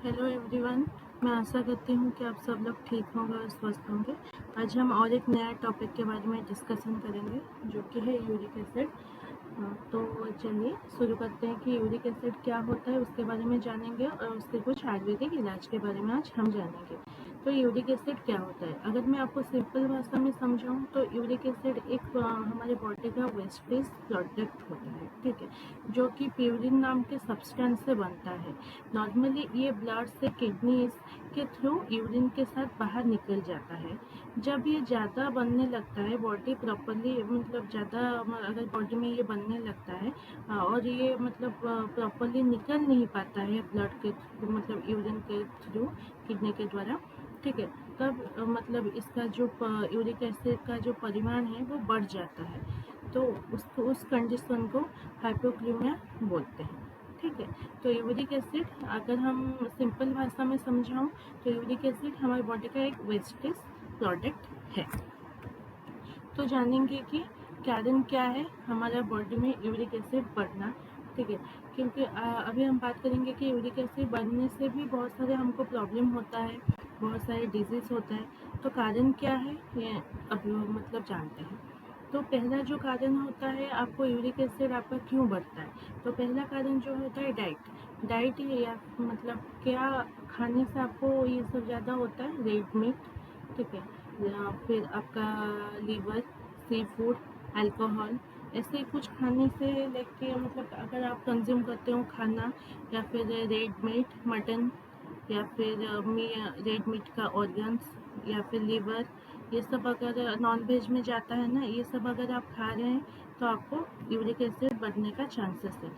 Hello everyone. मैं आशा करती हूँ कि आप सब लोग ठीक होंगे और स्वस्थ होंगे। आज हम और एक नया टॉपिक के बारे में डिस्कशन करेंगे जो कि है यूरिक एसिड। तो चलिए शुरू करते हैं कि यूरिक एसिड क्या होता है, उसके बारे में जानेंगे और उसके कुछ आयुर्वेदिक इलाज के बारे में आज हम जानेंगे। तो यूरिक एसिड क्या होता है, अगर मैं आपको सिंपल भाषा में समझाऊँ तो यूरिक एसिड एक हमारे बॉडी का वेस्टेज प्रोडक्ट होता है, ठीक है, जो कि प्यूरिन नाम के सब्सटेंस से बनता है। नॉर्मली ये ब्लड से किडनी के थ्रू यूरिन के साथ बाहर निकल जाता है। जब ये ज़्यादा बनने लगता है, बॉडी प्रॉपरली मतलब ज़्यादा अगर बॉडी में ये बनने लगता है और ये मतलब प्रॉपरली निकल नहीं पाता है ब्लड के मतलब यूरिन के थ्रू किडनी के द्वारा, ठीक है, तब मतलब इसका जो यूरिक एसिड का जो परिमाण है वो बढ़ जाता है। तो उसको उस कंडीशन को हाइपोक्रीमिया बोलते हैं, ठीक है। तो यूरिक एसिड अगर हम सिंपल भाषा में समझाऊं तो यूरिक एसिड हमारी बॉडी का एक वेस्टेज प्रोडक्ट है। तो जानेंगे कि कारण क्या है हमारा बॉडी में यूरिक एसिड बढ़ना, ठीक है, क्योंकि अभी हम बात करेंगे कि यूरिक एसिड बढ़ने से भी बहुत सारे हमको प्रॉब्लम होता है, बहुत सारे डिजीज़ होता है। तो कारण क्या है ये अब मतलब जानते हैं। तो पहला जो कारण होता है आपको यूरिक एसिड आपका क्यों बढ़ता है, तो पहला कारण जो होता है डाइट या मतलब क्या खाने से आपको ये सब ज़्यादा होता है, रेड मीट, ठीक है, या फिर आपका लीवर, सी फूड, अल्कोहल, ऐसे कुछ खाने से लेके मतलब अगर आप कंज्यूम करते हो खाना, या फिर रेड मीट मटन, या फिर रेड मीट का ऑर्गन्स, या फिर लीवर, ये सब अगर नॉन वेज में जाता है ना, ये सब अगर आप खा रहे हैं तो आपको यूरिक एसिड बढ़ने का चांसेस है।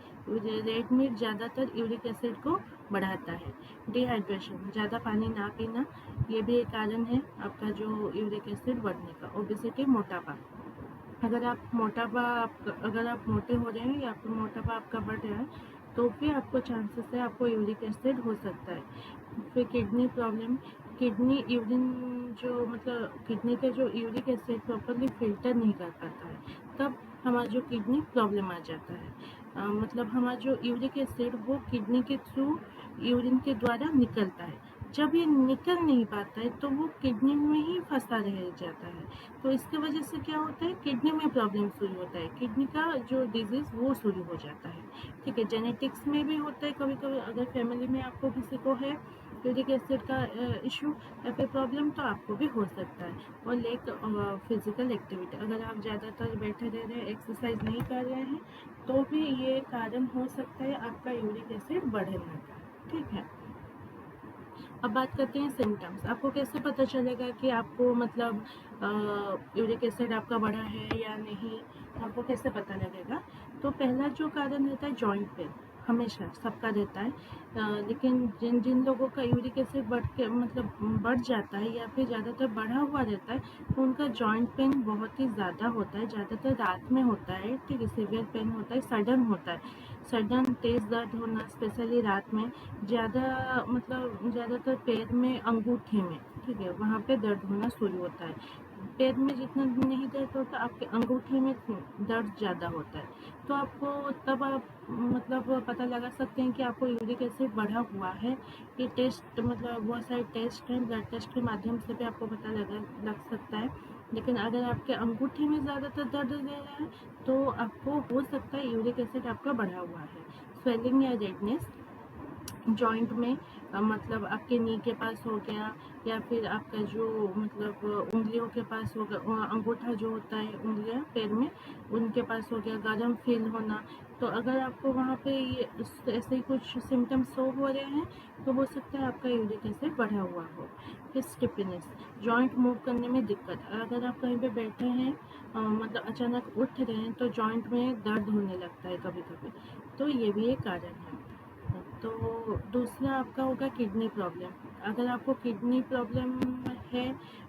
रेड मीट ज़्यादातर यूरिक एसिड को बढ़ाता है। डिहाइड्रेशन, ज़्यादा पानी ना पीना, ये भी एक कारण है आपका जो यूरिक एसिड बढ़ने का। ओबेसिटी, मोटापा, अगर आप मोटे हो रहे हैं या फिर मोटापा आपका बढ़ रहा है तो भी आपको चांसेस है आपको यूरिक एसिड हो सकता है। फिर किडनी प्रॉब्लम, किडनी यूरिन जो मतलब किडनी का जो यूरिक एसिड प्रॉपरली फिल्टर नहीं कर पाता है, तब हमारा जो किडनी प्रॉब्लम आ जाता है। मतलब हमारा जो यूरिक एसिड वो किडनी के थ्रू यूरिन के द्वारा निकलता है। जब ये निकल नहीं पाता है तो वो किडनी में ही फंसा रह जाता है। तो इसके वजह से क्या होता है, किडनी में प्रॉब्लम शुरू होता है, किडनी का जो डिजीज़ वो शुरू हो जाता है, ठीक है। जेनेटिक्स में भी होता है कभी कभी, अगर फैमिली में आपको किसी को है यूरिक एसिड का इशू या फिर प्रॉब्लम तो आपको भी हो सकता है। और लेक फिजिकल एक्टिविटी, अगर आप ज़्यादातर बैठे रह रहे हैं, एक्सरसाइज नहीं कर रहे हैं, तो भी ये कारण हो सकता है आपका यूरिक एसिड बढ़ने का, ठीक है। अब बात करते हैं सिम्टम्स। आपको कैसे पता चलेगा कि आपको मतलब यूरिक एसिड आपका बढ़ा है या नहीं, आपको कैसे पता लगेगा? तो पहला जो कारण रहता है जॉइंट पेन, हमेशा सबका रहता है। लेकिन जिन जिन लोगों का यूरिक एसिड बढ़ के मतलब बढ़ जाता है या फिर ज़्यादातर बढ़ा हुआ रहता है, तो उनका जॉइंट पेन बहुत ही ज़्यादा होता है, ज़्यादातर रात में होता है, ठीक है, सीवियर पेन होता है, सडन होता है, सडन तेज़ दर्द होना स्पेशली रात में, ज़्यादा मतलब ज़्यादातर पैर में, अंगूठे में, ठीक है, वहाँ पे दर्द होना शुरू होता है। पैर में जितना नहीं दर्द होता, आपके अंगूठे में दर्द ज़्यादा होता है। तो आपको तब आप मतलब पता लगा सकते हैं कि आपको यूरिक एसिड बढ़ा हुआ है। ये टेस्ट मतलब बहुत सारे टेस्ट हैं, ब्लड टेस्ट के माध्यम से भी आपको पता लग सकता है। लेकिन अगर आपके अंगूठे में ज़्यादातर दर्द रह रहा है तो आपको हो सकता है यूरिक एसिड आपका बढ़ा हुआ है। स्वेलिंग या रेडनेस जॉइंट में, मतलब आपके नी के पास हो गया, या फिर आपका जो मतलब उंगलियों के पास हो गया, अंगूठा जो होता है उंगलियां पैर में, उनके पास हो गया, गर्म फील होना। तो अगर आपको वहाँ पे ये ऐसे ही कुछ सिम्टम्स शो हो रहे हैं तो हो सकता है आपका यूरिक एसिड बढ़ा हुआ हो। फिर स्टिफनेस, जॉइंट मूव करने में दिक्कत, अगर आप कहीं पे बैठे हैं मतलब अचानक उठ रहे हैं तो जॉइंट में दर्द होने लगता है कभी कभी, तो ये भी एक कारण है। तो दूसरा आपका होगा किडनी प्रॉब्लम। अगर आपको किडनी प्रॉब्लम है,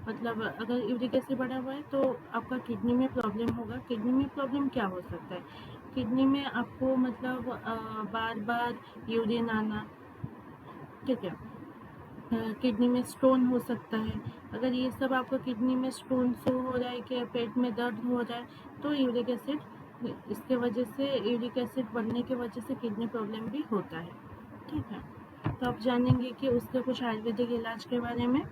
मतलब अगर यूरिक एसिड बढ़ा हुआ है तो आपका किडनी में प्रॉब्लम होगा। किडनी में प्रॉब्लम क्या हो सकता है, किडनी में आपको मतलब बार बार यूरिन आना, ठीक है, किडनी में स्टोन हो सकता है। अगर ये सब आपको किडनी में स्टोन शो हो रहा है कि पेट में दर्द हो रहा है तो यूरिक एसिड, इसके वजह से यूरिक एसिड बढ़ने की वजह से किडनी प्रॉब्लम भी होता है, ठीक है। तो आप जानेंगे कि उसके कुछ आयुर्वेदिक इलाज के बारे में।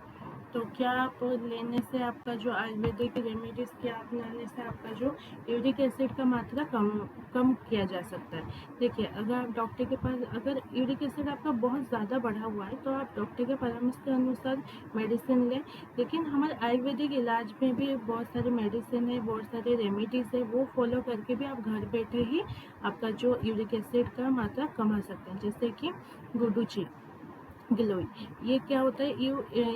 तो क्या आप लेने से आपका जो आयुर्वेदिक रेमेडीज़ क्या अपनाने से आपका जो यूरिक एसिड का मात्रा कम कम किया जा सकता है। देखिए, अगर आप डॉक्टर के पास अगर यूरिक एसिड आपका बहुत ज़्यादा बढ़ा हुआ है तो आप डॉक्टर के परामर्श के अनुसार मेडिसिन लें। लेकिन हमारे आयुर्वेदिक इलाज में भी बहुत सारे मेडिसिन है, बहुत सारे रेमेडीज़ है, वो फॉलो करके भी आप घर बैठे ही आपका जो यूरिक एसिड का मात्रा कमा सकते हैं। जैसे कि गुडुचि, गिलोय, ये क्या होता है,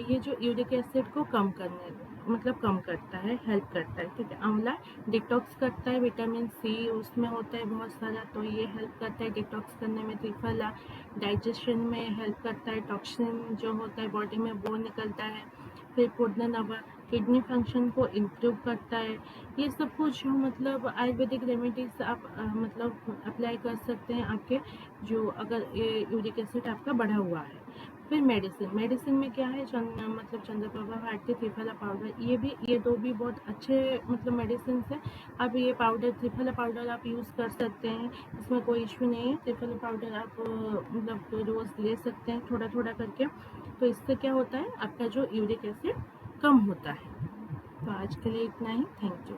ये जो यूरिक एसिड को कम करने कम करता है, हेल्प करता है। ठीक है, आंवला डिटॉक्स करता है, विटामिन सी उसमें होता है बहुत सारा, तो ये हेल्प करता है डिटॉक्स करने में। त्रिफला डाइजेशन में हेल्प करता है, टॉक्सिन जो होता है बॉडी में वो निकलता है। फिर पुदीना किडनी फंक्शन को इम्प्रूव करता है। ये सब कुछ आयुर्वेदिक रेमेडीज आप अप्लाई कर सकते हैं आपके जो अगर ये यूरिक एसिड आपका बढ़ा हुआ है। फिर मेडिसिन में क्या है, चंद्रप्रभा भारती त्रिफला पाउडर, ये दो भी बहुत अच्छे मेडिसिन है। अब ये पाउडर त्रिफला पाउडर आप यूज़ कर सकते हैं, इसमें कोई इशू नहीं है। त्रिफला पाउडर आप रोज़ ले सकते हैं थोड़ा थोड़ा करके। तो इससे क्या होता है, आपका जो यूरिक एसिड कम होता है। तो आज के लिए इतना ही। Thank you.